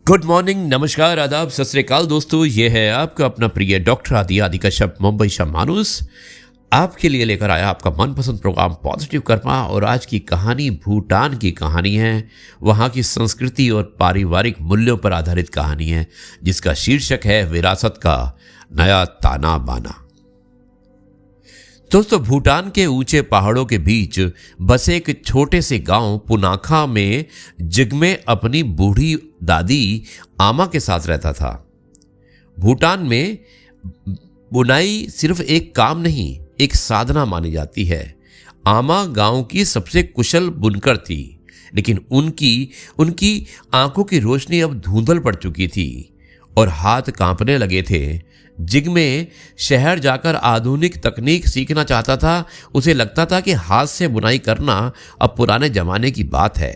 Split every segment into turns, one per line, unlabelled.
Good morning, नमस्कार, आदाब, सत श्री अकाल दोस्तों। ये है आपका अपना प्रिय डॉक्टर आदि कश्यप मुंबई शा मानुस आपके लिए लेकर आया आपका मनपसंद प्रोग्राम पॉजिटिव कर्मा। और आज की कहानी भूटान की कहानी है। वहाँ की संस्कृति और पारिवारिक मूल्यों पर आधारित कहानी है जिसका शीर्षक है विरासत का नया ताना बाना। दोस्तों, भूटान के ऊंचे पहाड़ों के बीच बसे एक छोटे से गांव पुनाखा में जिग्मे अपनी बूढ़ी दादी आमा के साथ रहता था। भूटान में बुनाई सिर्फ एक काम नहीं, एक साधना मानी जाती है। आमा गांव की सबसे कुशल बुनकर थी, लेकिन उनकी आंखों की रोशनी अब धुंधल पड़ चुकी थी और हाथ कांपने लगे थे। जिग्मे शहर जाकर आधुनिक तकनीक सीखना चाहता था। उसे लगता था कि हाथ से बुनाई करना अब पुराने जमाने की बात है।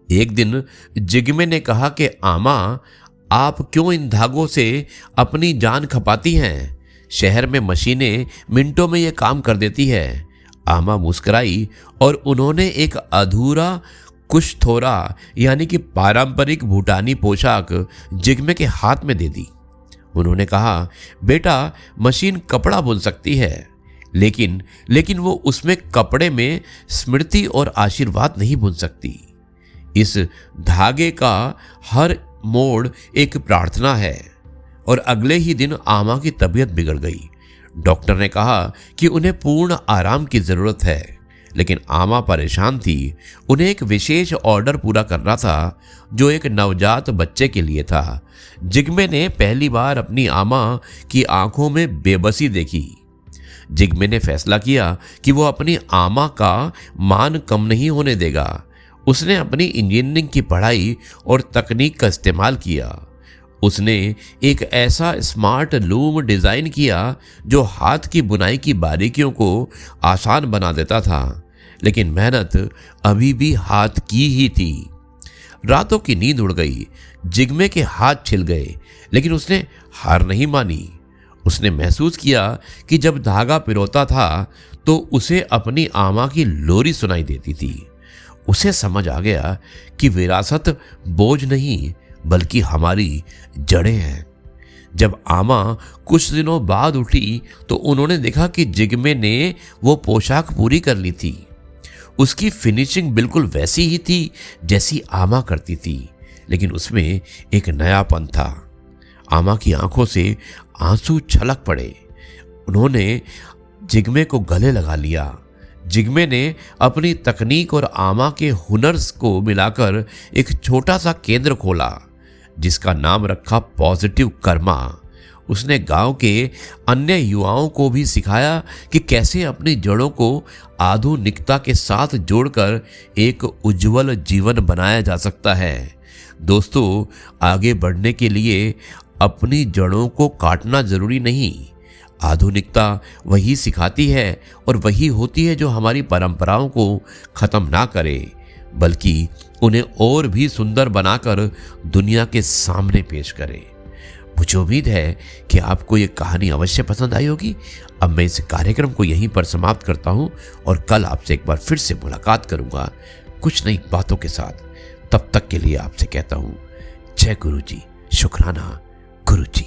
एक दिन जिग्मे ने कहा कि आमा, आप क्यों इन धागों से अपनी जान खपाती हैं? शहर में मशीनें मिनटों में ये काम कर देती है। आमा मुस्कुराई और उन्होंने एक अधूरा कुशथोरा यानी कि पारंपरिक भूटानी पोशाक जिग्मे के हाथ में दे दी। उन्होंने कहा, बेटा, मशीन कपड़ा बुन सकती है, लेकिन वो उसमें कपड़े में स्मृति और आशीर्वाद नहीं बुन सकती। इस धागे का हर मोड़ एक प्रार्थना है। और अगले ही दिन आमा की तबीयत बिगड़ गई। डॉक्टर ने कहा कि उन्हें पूर्ण आराम की जरूरत है, लेकिन आमा परेशान थी। उन्हें एक विशेष ऑर्डर पूरा करना था जो एक नवजात बच्चे के लिए था। जिग्मे ने पहली बार अपनी आमा की आंखों में बेबसी देखी। जिग्मे ने फैसला किया कि वो अपनी आमा का मान कम नहीं होने देगा। उसने अपनी इंजीनियरिंग की पढ़ाई और तकनीक का इस्तेमाल किया। उसने एक ऐसा स्मार्ट लूम डिजाइन किया जो हाथ की बुनाई की बारीकियों को आसान बना देता था, लेकिन मेहनत अभी भी हाथ की ही थी। रातों की नींद उड़ गई, जिग्मे के हाथ छिल गए, लेकिन उसने हार नहीं मानी। उसने महसूस किया कि जब धागा पिरोता था तो उसे अपनी आमा की लोरी सुनाई देती थी। उसे समझ आ गया कि विरासत बोझ नहीं बल्कि हमारी जड़ें हैं। जब आमा कुछ दिनों बाद उठी तो उन्होंने देखा कि जिग्मे ने वो पोशाक पूरी कर ली थी। उसकी फिनिशिंग बिल्कुल वैसी ही थी जैसी आमा करती थी, लेकिन उसमें एक नयापन था। आमा की आंखों से आंसू छलक पड़े। उन्होंने जिग्मे को गले लगा लिया। जिग्मे ने अपनी तकनीक और आमा के हुनर्स को मिलाकर एक छोटा सा केंद्र खोला जिसका नाम रखा पॉजिटिव कर्मा। उसने गांव के अन्य युवाओं को भी सिखाया कि कैसे अपनी जड़ों को आधुनिकता के साथ जोड़कर एक उज्जवल जीवन बनाया जा सकता है। दोस्तों, आगे बढ़ने के लिए अपनी जड़ों को काटना जरूरी नहीं। आधुनिकता वही सिखाती है और वही होती है जो हमारी परंपराओं को खत्म ना करे, बल्कि उन्हें और भी सुंदर बनाकर दुनिया के सामने पेश करे। मुझे उम्मीद है कि आपको ये कहानी अवश्य पसंद आई होगी। अब मैं इस कार्यक्रम को यहीं पर समाप्त करता हूँ और कल आपसे एक बार फिर से मुलाकात करूँगा कुछ नई बातों के साथ। तब तक के लिए आपसे कहता हूँ, जय गुरु जी, शुक्राना गुरु जी।